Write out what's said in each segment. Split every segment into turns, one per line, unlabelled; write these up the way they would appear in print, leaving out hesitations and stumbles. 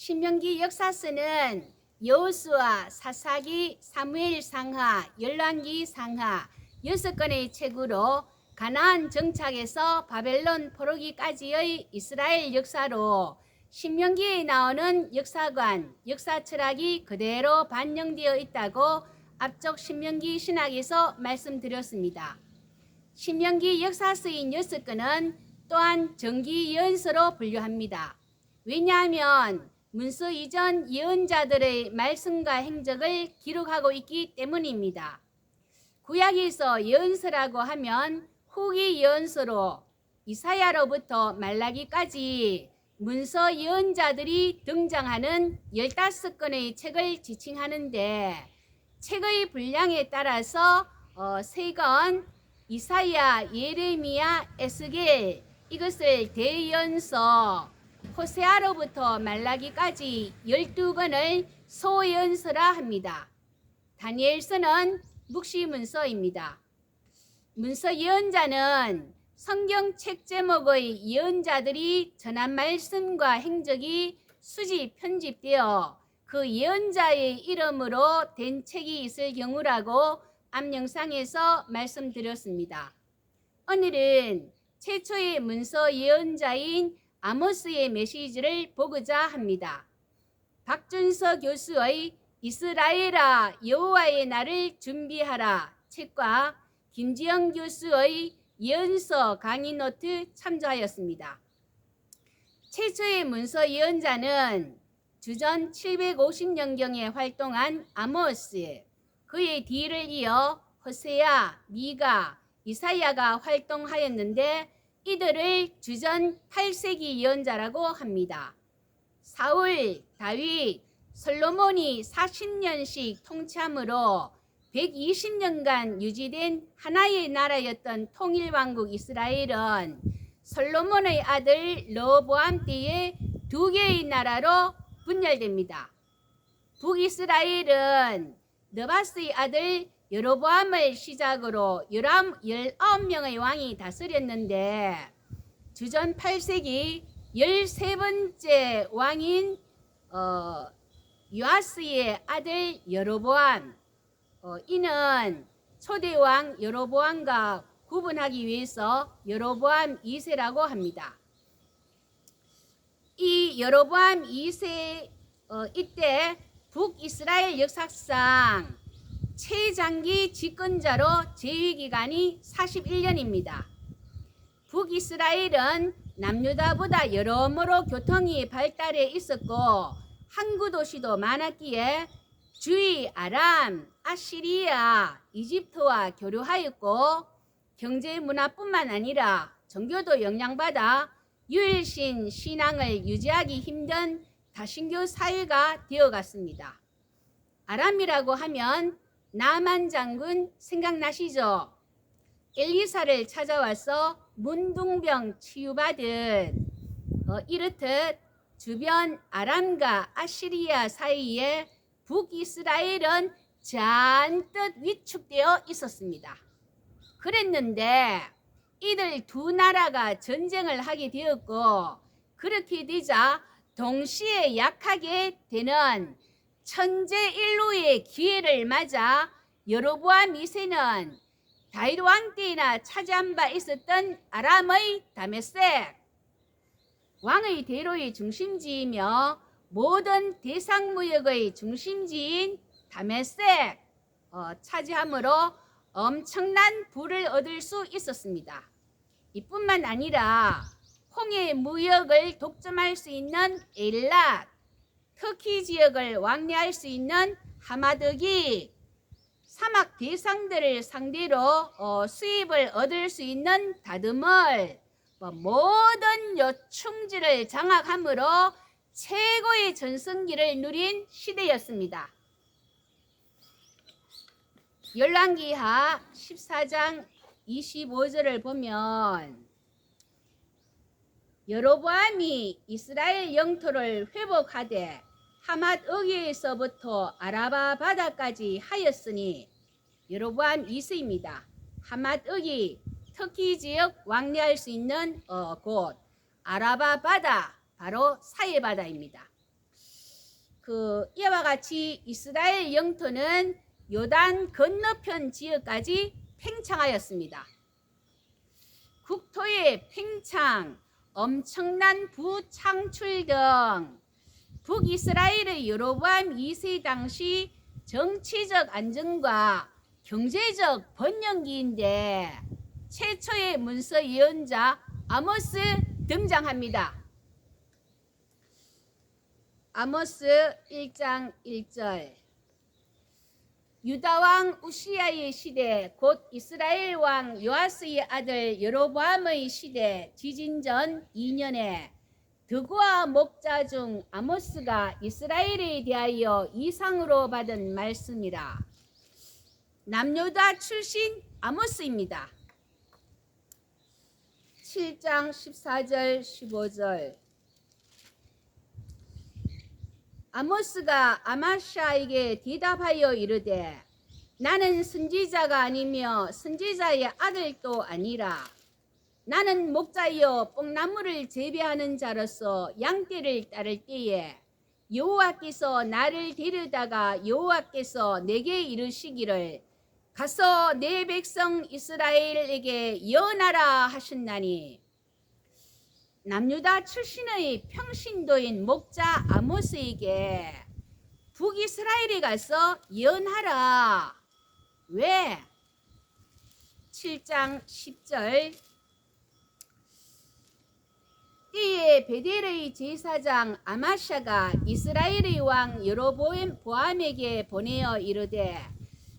신명기 역사서는 여호수아, 사사기, 사무엘 상하, 열왕기 상하 6권의 책으로 가나안 정착에서 바벨론 포로기까지의 이스라엘 역사로 신명기에 나오는 역사관, 역사 철학이 그대로 반영되어 있다고 앞쪽 신명기 신학에서 말씀드렸습니다. 신명기 역사서인 6권은 또한 정기 예언서로 분류합니다. 왜냐하면 문서 이전 예언자들의 말씀과 행적을 기록하고 있기 때문입니다. 구약에서 예언서라고 하면 후기 예언서로 이사야로부터 말라기까지 문서 예언자들이 등장하는 15권의 책을 지칭하는데, 책의 분량에 따라서 3권, 이사야, 예레미야, 에스겔, 이것을 대예언서, 호세아로부터 말라기까지 12권을 소예언서라 합니다. 다니엘서는 묵시문서입니다. 문서 예언자는 성경책 제목의 예언자들이 전한 말씀과 행적이 수집, 편집되어 그 예언자의 이름으로 된 책이 있을 경우라고 앞 영상에서 말씀드렸습니다. 오늘은 최초의 문서 예언자인 아모스의 메시지를 보고자 합니다. 박준서 교수의 이스라엘아 여호와의 날을 준비하라 책과 김지영 교수의 예언서 강의 노트 참조하였습니다. 최초의 문서 예언자는 주전 750년경에 활동한 아모스, 그의 뒤를 이어 호세아, 미가, 이사야가 활동하였는데 이들을 주전 8세기 예언자라고 합니다. 사울, 다윗, 솔로몬이 40년씩 통치함으로 120년간 유지된 하나의 나라였던 통일왕국 이스라엘은 솔로몬의 아들 르호보암 때에 2개의 나라로 분열됩니다. 북이스라엘은 느바스의 아들 여로보암을 시작으로 19명의 왕이 다스렸는데 주전 8세기 13번째 왕인 요아스의 아들 여로보암, 이는 초대왕 여로보암과 구분하기 위해서 여로보암 2세라고 합니다. 이 여로보암 2세 이때 북이스라엘 역사상 최장기 집권자로 재위기간이 41년입니다. 북이스라엘은 남유다보다 여러모로 교통이 발달해 있었고 항구 도시도 많았기에 주위 아람, 아시리아, 이집트와 교류하였고 경제 문화뿐만 아니라 종교도 영향받아 유일신 신앙을 유지하기 힘든 다신교 사회가 되어갔습니다. 아람이라고 하면 나만 장군 생각나시죠? 엘리사를 찾아와서 문둥병 치유받은 이렇듯 주변 아람과 아시리아 사이에 북이스라엘은 잔뜩 위축되어 있었습니다. 그랬는데 이들 두 나라가 전쟁을 하게 되었고 그렇게 되자 동시에 약하게 되는 천재일로의 기회를 맞아 여로보암 2세는 다윗 왕 때나 차지한 바 있었던 아람의 다메섹 왕의 대로의 중심지이며 모든 대상무역의 중심지인 다메섹 차지함으로 엄청난 부를 얻을 수 있었습니다. 이뿐만 아니라 홍해 무역을 독점할 수 있는 엘랏, 터키 지역을 왕래할 수 있는 하마드기, 사막 대상들을 상대로 수입을 얻을 수 있는 다드멀, 모든 요충지를 장악함으로 최고의 전성기를 누린 시대였습니다. 열왕기하 14장 25절을 보면 여로보암이 이스라엘 영토를 회복하되 하맛 어귀에서부터 아라바 바다까지 하였으니 여로보암 2세입니다. 하맛 어귀 터키 지역 왕래할 수 있는 곳 아라바 바다 바로 사해 바다입니다. 이와 같이 이스라엘 영토는 요단 건너편 지역까지 팽창하였습니다. 국토의 팽창, 엄청난 부창출 등 북이스라엘의 여로보암 2세 당시 정치적 안정과 경제적 번영기인데 최초의 문서 예언자 아모스 등장합니다. 아모스 1장 1절. 유다왕 우시야의 시대 곧 이스라엘 왕 요아스의 아들 여로보암의 시대 지진 전 2년에 드고와 목자 중 아모스가 이스라엘에 대하여 이상으로 받은 말씀이라. 남유다 출신 아모스입니다. 7장 14절 15절. 아모스가 아마샤에게 대답하여 이르되 나는 선지자가 아니며 선지자의 아들도 아니라 나는 목자여 뽕나무를 재배하는 자로서 양떼를 따를 때에 여호와께서 나를 데려다가 여호와께서 내게 이르시기를 가서 내 백성 이스라엘에게 예언하라 하셨나니 남유다 출신의 평신도인 목자 아모스에게 북이스라엘에 가서 예언하라. 왜? 7장 10절. 때에 베델의 제사장 아마샤가 이스라엘의 왕 여로보암에게 보내어 이르되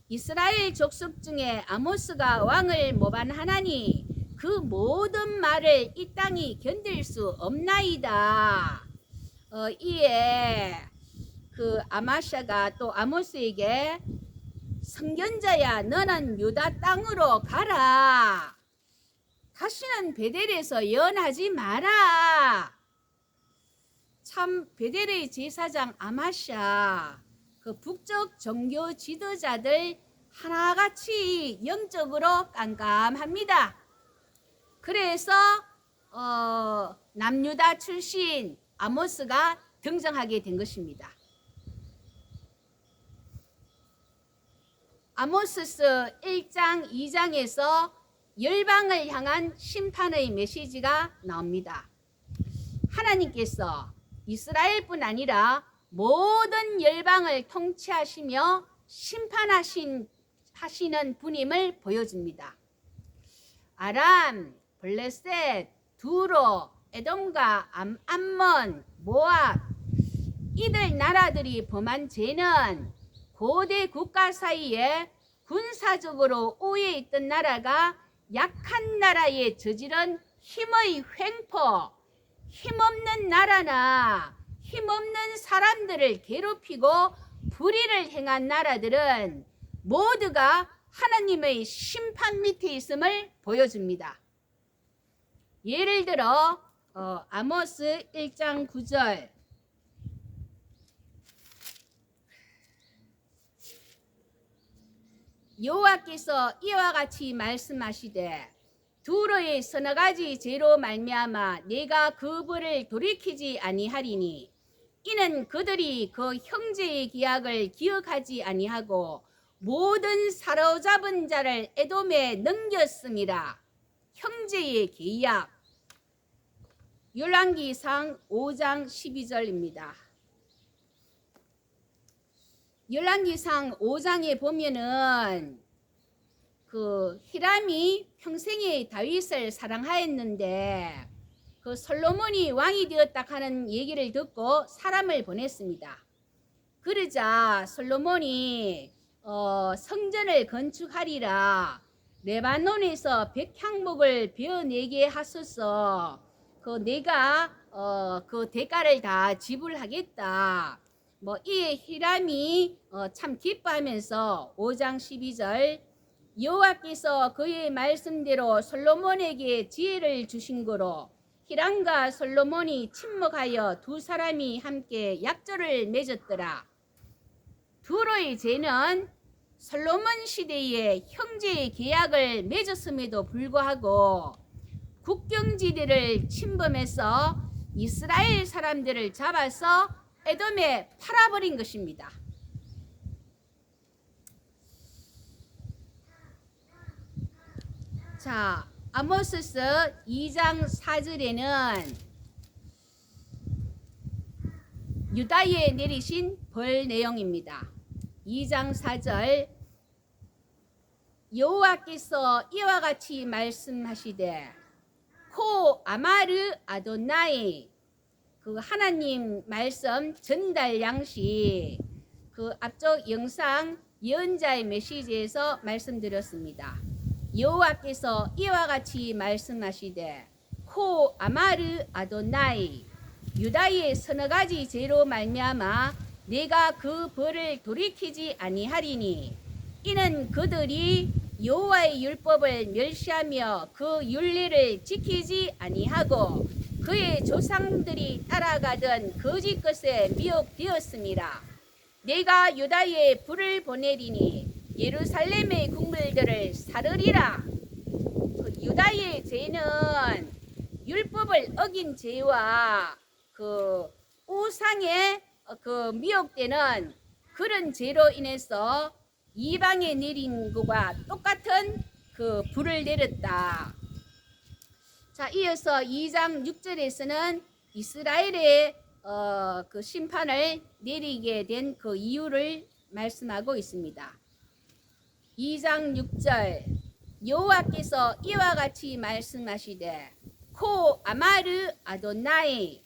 이스라엘 족속 중에 아모스가 왕을 모반하나니 그 모든 말을 이 땅이 견딜 수 없나이다. 이에 아마샤가 또 아모스에게 선견자야 너는 유다 땅으로 가라. 다시는 베델에서 예언하지 마라. 참 베델의 제사장 아마샤 북쪽 종교 지도자들 하나같이 영적으로 깜깜합니다. 그래서 남유다 출신 아모스가 등장하게 된 것입니다. 아모스서 1장 2장에서 열방을 향한 심판의 메시지가 나옵니다. 하나님께서 이스라엘뿐 아니라 모든 열방을 통치하시며 심판하시는 분임을 보여줍니다. 아람, 블레셋, 두로, 에돔과 암몬, 모압 이들 나라들이 범한 죄는 고대 국가 사이에 군사적으로 우위에 있던 나라가 약한 나라에 저지른 힘의 횡포, 힘없는 나라나 힘없는 사람들을 괴롭히고 불의를 행한 나라들은 모두가 하나님의 심판 밑에 있음을 보여줍니다. 예를 들어 아모스 1장 9절 여호와께서 이와 같이 말씀하시되 두로의 서너 가지 죄로 말미암아 내가 그 벌을 돌이키지 아니하리니 이는 그들이 그 형제의 기약을 기억하지 아니하고 모든 사로잡은 자를 에돔에 넘겼음이라. 형제의 계약. 열왕기상 5장 12절입니다. 열왕기상 5장에 보면은 히람이 평생에 다윗을 사랑하였는데 솔로몬이 왕이 되었다 하는 얘기를 듣고 사람을 보냈습니다. 그러자 솔로몬이 성전을 건축하리라 레바논에서 백향목을 베어내게 하소서 내가 그 대가를 다 지불하겠다. 이에 히람이 참 기뻐하면서 5장 12절 여호와께서 그의 말씀대로 솔로몬에게 지혜를 주신 거로 히람과 솔로몬이 친목하여 두 사람이 함께 약조를 맺었더라. 두로의 죄는 솔로몬 시대에 형제의 계약을 맺었음에도 불구하고 국경지대를 침범해서 이스라엘 사람들을 잡아서 에돔에 팔아버린 것입니다. 자, 아모스서 2장 4절에는 유다에 내리신 벌 내용입니다. 2장 4절 여호와께서 이와 같이 말씀하시되 코 아마르 아도나이, 그 하나님 말씀 전달 양식, 그 앞쪽 영상 예언자의 메시지에서 말씀드렸습니다. 여호와께서 이와 같이 말씀하시되 코 아마르 아도나이, 유다의 서너 가지 죄로 말미암아 내가 그 벌을 돌이키지 아니하리니 이는 그들이 여호와의 율법을 멸시하며 그 율례를 지키지 아니하고 그의 조상들이 따라가던 거짓 것에 미혹되었습니다. 내가 유다에 불을 보내리니 예루살렘의 국물들을 사르리라. 그 유다의 죄는 율법을 어긴 죄와 그 우상에 그 미혹되는 그런 죄로 인해서 이방에 내린 것과 똑같은 그 불을 내렸다. 자, 이어서 2장 6절에서는 이스라엘의 그 심판을 내리게 된 그 이유를 말씀하고 있습니다. 2장 6절 여호와께서 이와 같이 말씀하시되 코 아마르 아도나이,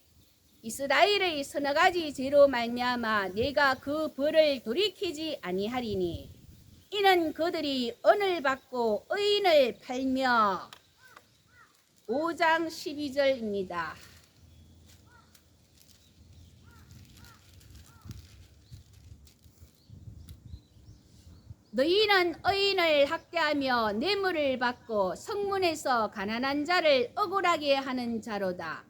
이스라엘의 서너 가지 죄로 말미암아 내가 그 벌을 돌이키지 아니하리니 이는 그들이 언을 받고 의인을 팔며. 5장 12절입니다. 너희는 의인을 학대하며 뇌물을 받고 성문에서 가난한 자를 억울하게 하는 자로다.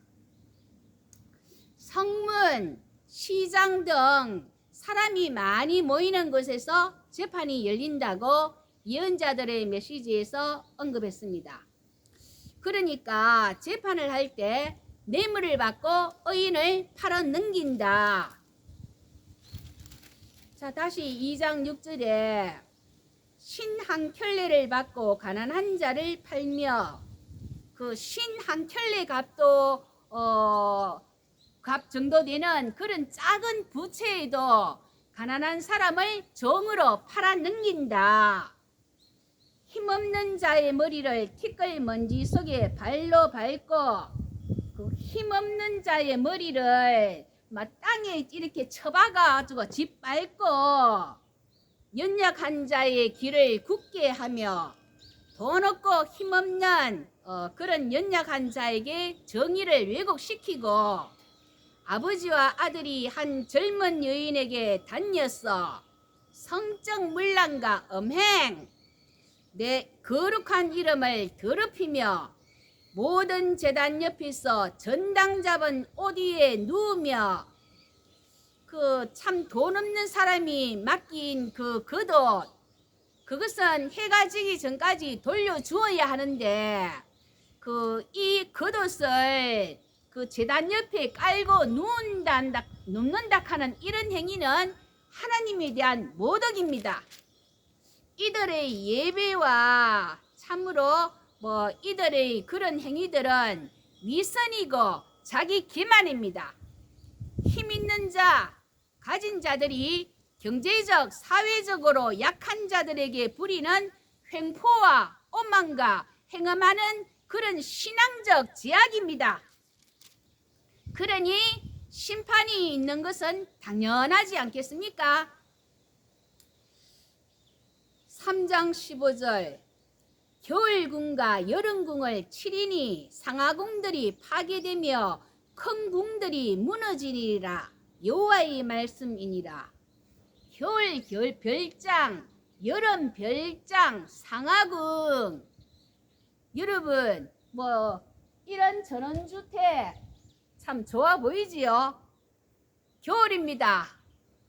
성문, 시장 등 사람이 많이 모이는 곳에서 재판이 열린다고 예언자들의 메시지에서 언급했습니다. 그러니까 재판을 할 때 뇌물을 받고 의인을 팔아 넘긴다. 자, 다시 2장 6절에 신 한 켤레를 받고 가난한 자를 팔며, 그 신 한 켤레 값도 값 정도 되는 그런 작은 부채에도 가난한 사람을 정으로 팔아 넘긴다. 힘없는 자의 머리를 티끌 먼지 속에 발로 밟고, 그 힘없는 자의 머리를 막 땅에 이렇게 쳐박아가지고 짓밟고 연약한 자의 길을 굳게 하며 돈 없고 힘없는 그런 연약한 자에게 정의를 왜곡시키고 아버지와 아들이 한 젊은 여인에게 다녔어. 성적 문란과 음행, 내 거룩한 이름을 더럽히며 모든 제단 옆에서 전당 잡은 옷 위에 누우며 그 참 돈 없는 사람이 맡긴 그 겉옷, 그것은 해가 지기 전까지 돌려주어야 하는데 그 이 겉옷을 그 제단 옆에 깔고 눕는다 하는 이런 행위는 하나님에 대한 모독입니다. 이들의 예배와 참으로 이들의 그런 행위들은 위선이고 자기 기만입니다. 힘 있는 자, 가진 자들이 경제적, 사회적으로 약한 자들에게 부리는 횡포와 오만과 행음하는 그런 신앙적 제약입니다. 그러니 심판이 있는 것은 당연하지 않겠습니까? 3장 15절 겨울궁과 여름궁을 치리니 상하궁들이 파괴되며 큰 궁들이 무너지리라. 여호와의 말씀이니라. 겨울 별장, 여름 별장, 상하궁. 여러분 이런 전원주택 참 좋아 보이지요? 겨울입니다.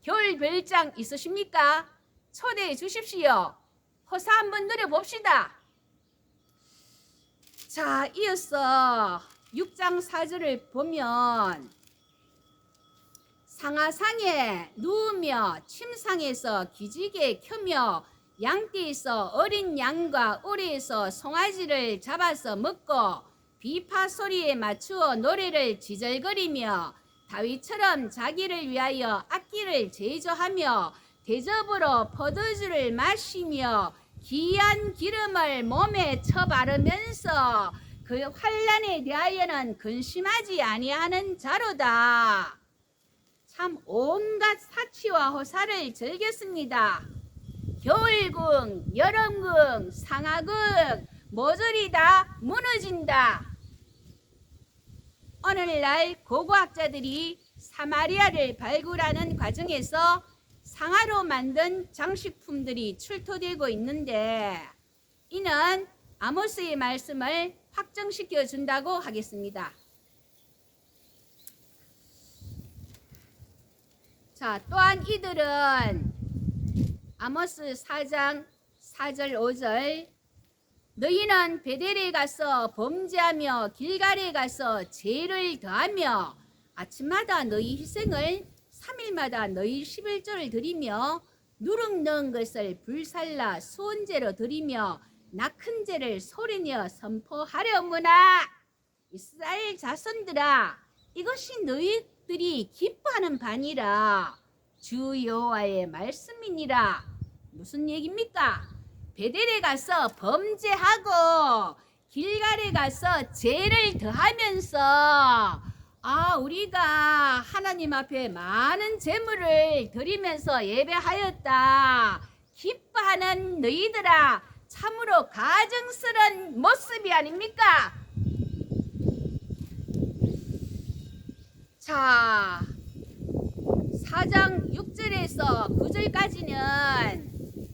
겨울 별장 있으십니까? 초대해 주십시오. 호사 한번 누려봅시다. 자, 이어서 6장 4절을 보면 상하상에 누우며 침상에서 기지개 켜며 양떼에서 어린 양과 오리에서 송아지를 잡아서 먹고 비파 소리에 맞추어 노래를 지절거리며 다윗처럼 자기를 위하여 악기를 제조하며 대접으로 포도주를 마시며 귀한 기름을 몸에 쳐바르면서 그 환난에 대하여는 근심하지 아니하는 자로다. 참 온갖 사치와 호사를 즐겼습니다. 겨울궁, 여름궁, 상하궁 모조리 다 무너진다. 오늘날 고고학자들이 사마리아를 발굴하는 과정에서 상아로 만든 장식품들이 출토되고 있는데 이는 아모스의 말씀을 확정시켜 준다고 하겠습니다. 자, 또한 이들은 아모스 4장 4절 5절 너희는 베델에 가서 범죄하며 길갈에 가서 죄를 더하며 아침마다 너희 희생을 3일마다 너희 11조를 드리며 누룩 넣은 것을 불살라 수온제로 드리며 낙큰 죄를 소리내어 선포하려무나. 이스라엘 자손들아, 이것이 너희들이 기뻐하는 바니라. 주 여호와의 말씀이니라. 무슨 얘기입니까? 베델에 가서 범죄하고 길갈에 가서 죄를 더하면서 우리가 하나님 앞에 많은 제물을 드리면서 예배하였다. 기뻐하는 너희들아, 참으로 가증스러운 모습이 아닙니까? 자, 4장 6절에서 9절까지는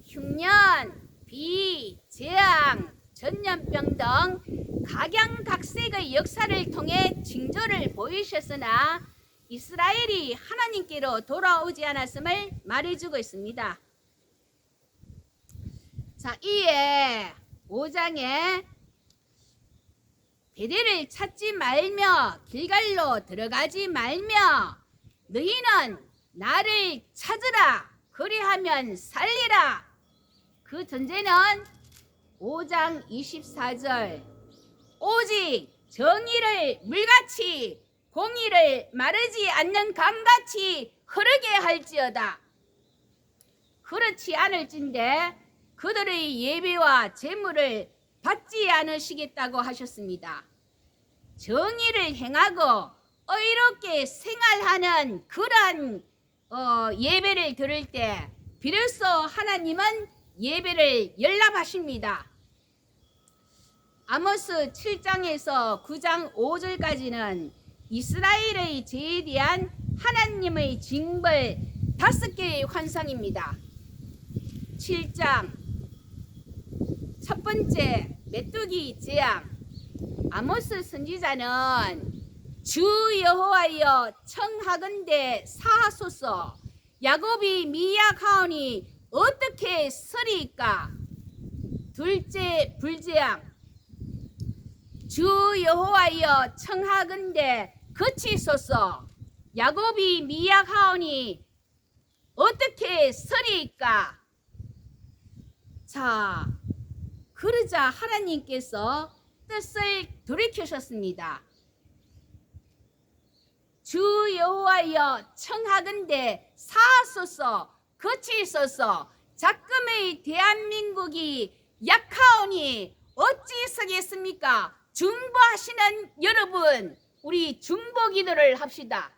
흉년, 비, 재앙, 전염병 등 각양각색의 역사를 통해 징조를 보이셨으나 이스라엘이 하나님께로 돌아오지 않았음을 말해주고 있습니다. 자, 이에 5장에 베델을 찾지 말며 길갈로 들어가지 말며 너희는 나를 찾으라 그리하면 살리라. 그 전제는 5장 24절 오직 정의를 물같이 공의를 마르지 않는 강같이 흐르게 할지어다. 그렇지 않을진대 그들의 예배와 제물을 받지 않으시겠다고 하셨습니다. 정의를 행하고 의롭게 생활하는 그러한 예배를 드릴 때 비로소 하나님은 예배를 연락하십니다. 아모스 7장에서 9장 5절까지는 이스라엘의 죄에 대한 하나님의 징벌 5개의 환상입니다. 7장 첫 번째 메뚜기 재앙. 아모스 선지자는 주 여호와여 청하건대 사하소서 야곱이 미약하오니 어떻게 서리이까. 둘째 불재앙. 주 여호와여 청하건대 그치소서 야곱이 미약하오니 어떻게 서리이까. 자, 그러자 하나님께서 뜻을 돌이키셨습니다. 주 여호와여 청하건대 사하소서 거치소서 작금의 대한민국이 약하오니 어찌 서겠습니까? 중보하시는 여러분, 우리 중보 기도를 합시다.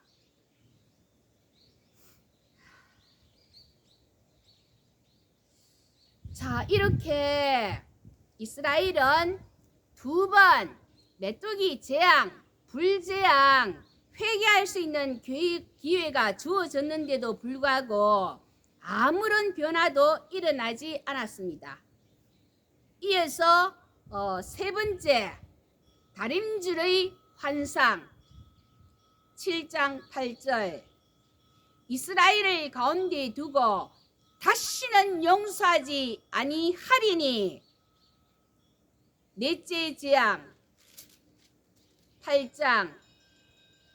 자, 이렇게 이스라엘은 2번 메뚜기 재앙, 불재앙, 회개할 수 있는 기회가 주어졌는데도 불구하고 아무런 변화도 일어나지 않았습니다. 이어서 세 번째 다림줄의 환상 7장 8절 이스라엘을 가운데 두고 다시는 용서하지 아니하리니. 넷째 재앙 8장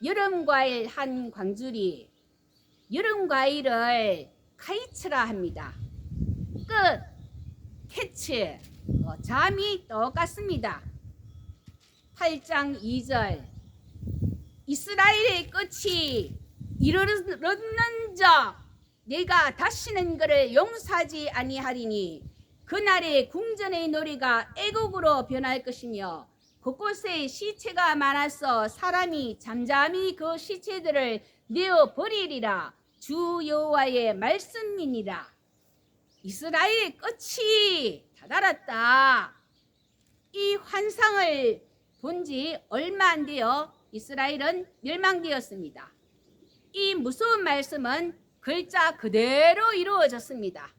여름과일 한 광주리 여름 과일을 카이츠라 합니다. 끝, 캐치, 잠이 똑같습니다. 8장 2절 이스라엘의 끝이 이르렀는 적 내가 다시는 그를 용서하지 아니하리니 그날의 궁전의 놀이가 애곡으로 변할 것이며 곳곳에 시체가 많아서 사람이 잠잠히 그 시체들을 내어 버리리라. 주 여호와의 말씀이니라. 이스라엘의 끝이 다다랐다. 이 환상을 본 지 얼마 안 되어 이스라엘은 멸망되었습니다. 이 무서운 말씀은 글자 그대로 이루어졌습니다.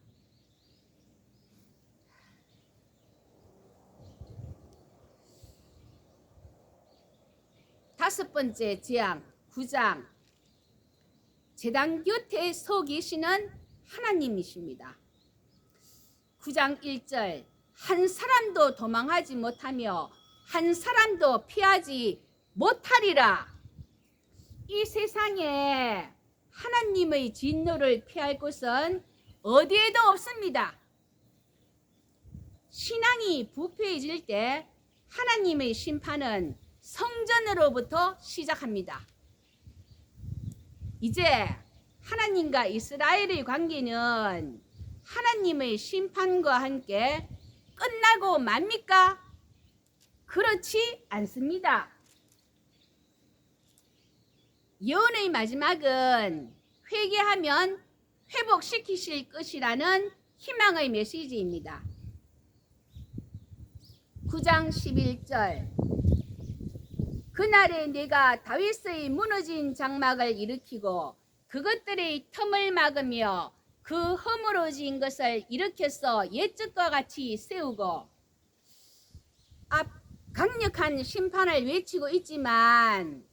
다섯 번째 재앙 9장 제단 곁에 서 계시는 하나님이십니다. 9장 1절 한 사람도 도망하지 못하며 한 사람도 피하지 못하리라. 이 세상에 하나님의 진노를 피할 곳은 어디에도 없습니다. 신앙이 부패해질 때 하나님의 심판은 성전으로부터 시작합니다. 이제 하나님과 이스라엘의 관계는 하나님의 심판과 함께 끝나고 맙니까? 그렇지 않습니다. 예언의 마지막은 회개하면 회복시키실 것이라는 희망의 메시지입니다. 9장 11절 그날에 내가 다윗의 무너진 장막을 일으키고 그것들의 틈을 막으며 그 허물어진 것을 일으켜서 옛적과 같이 세우고 강력한 심판을 외치고 있지만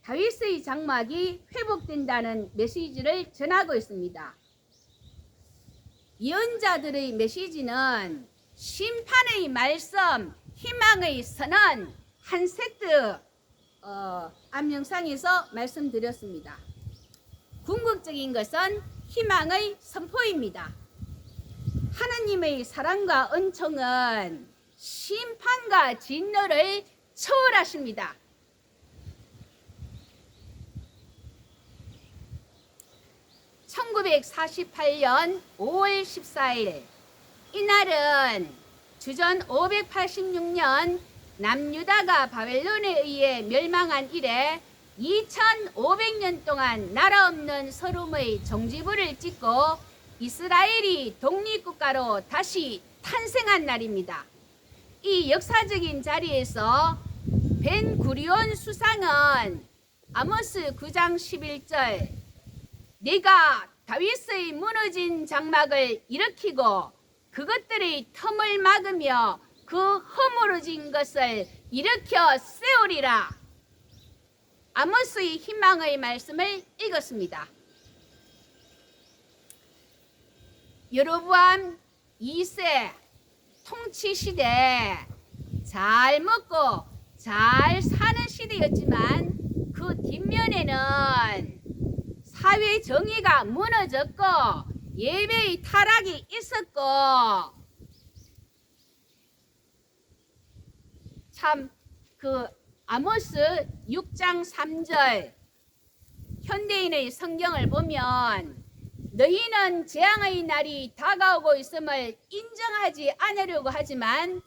다윗의 장막이 회복된다는 메시지를 전하고 있습니다. 예언자들의 메시지는 심판의 말씀, 희망의 선언 한 세트 암영상에서 말씀드렸습니다. 궁극적인 것은 희망의 선포입니다. 하나님의 사랑과 은총은 심판과 진노를 초월하십니다. (1948년 5월 14일) 이날은 주전 586년 남유다가 바벨론에 의해 멸망한 이래 2500년 동안 나라 없는 서름의 종지부를 찍고 이스라엘이 독립국가로 다시 탄생한 날입니다. 이 역사적인 자리에서 벤구리온 수상은 아모스 9장 11절 내가 다윗의 무너진 장막을 일으키고 그것들의 틈을 막으며 그 허물어진 것을 일으켜 세우리라. 아모스의 희망의 말씀을 읽었습니다. 여로보암 2세 통치 시대 잘 먹고 잘 사는 시대였지만 그 뒷면에는 사회 정의가 무너졌고 예배의 타락이 있었고 참 그 아모스 6장 3절 현대인의 성경을 보면 너희는 재앙의 날이 다가오고 있음을 인정하지 않으려고 하지만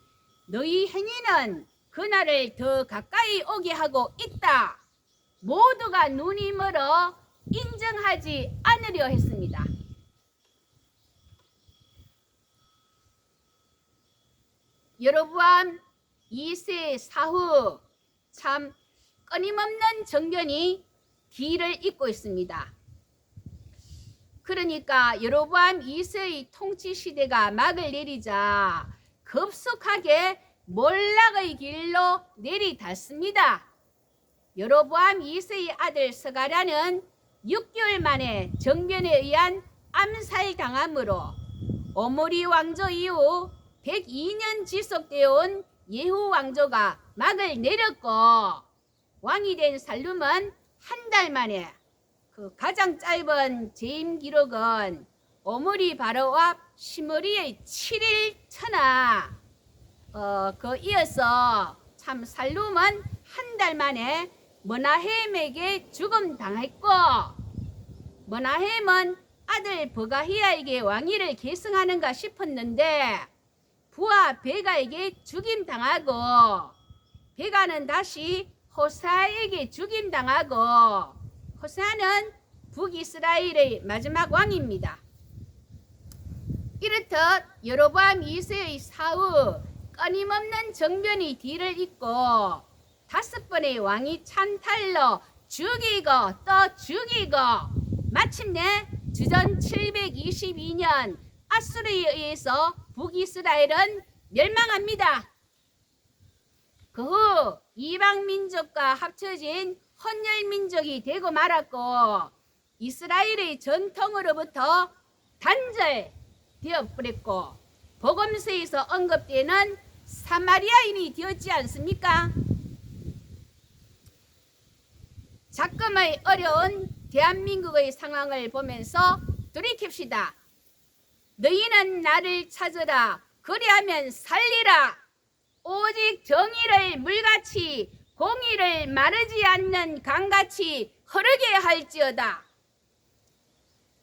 너희 행위는 그날을 더 가까이 오게 하고 있다. 모두가 눈이 멀어 인정하지 않으려 했습니다. 여로보암 2세 사후 참 끊임없는 정변이 뒤를 잇고 있습니다. 그러니까 여로보암 2세의 통치 시대가 막을 내리자 급속하게 몰락의 길로 내리닫습니다. 여로보암 2세의 아들 스가랴는 6개월 만에 정변에 의한 암살당함으로 오므리 왕조 이후 102년 지속되어 온 예후 왕조가 막을 내렸고 왕이 된 살룸은 한 달 만에 그 가장 짧은 재임 기록은 오므리 바로 앞 시므리의 7일 천하. 그 이어서 참 살룸은 한 달 만에 머나헴에게 죽음 당했고, 머나헴은 아들 버가히야에게 왕위를 계승하는가 싶었는데 부하 베가에게 죽임 당하고, 베가는 다시 호사에게 죽임 당하고, 호사는 북이스라엘의 마지막 왕입니다. 이렇듯 여로보암 2세의 사후 끊임없는 정변이 뒤를 잇고 5번의 왕이 찬탈로 죽이고 또 죽이고 마침내 주전 722년 아수르에 의해서 북이스라엘은 멸망합니다. 그 후 이방민족과 합쳐진 혼혈민족이 되고 말았고 이스라엘의 전통으로부터 단절되어 버렸고 복음서에서 언급되는 사마리아인이 되었지 않습니까? 작금의 어려운 대한민국의 상황을 보면서 돌이킵시다. 너희는 나를 찾으라. 그리하면 살리라. 오직 정의를 물같이 공의를 마르지 않는 강같이 흐르게 할지어다.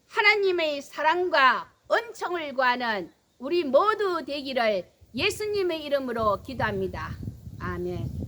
하나님의 사랑과 은총을 구하는 우리 모두 되기를 예수님의 이름으로 기도합니다. 아멘.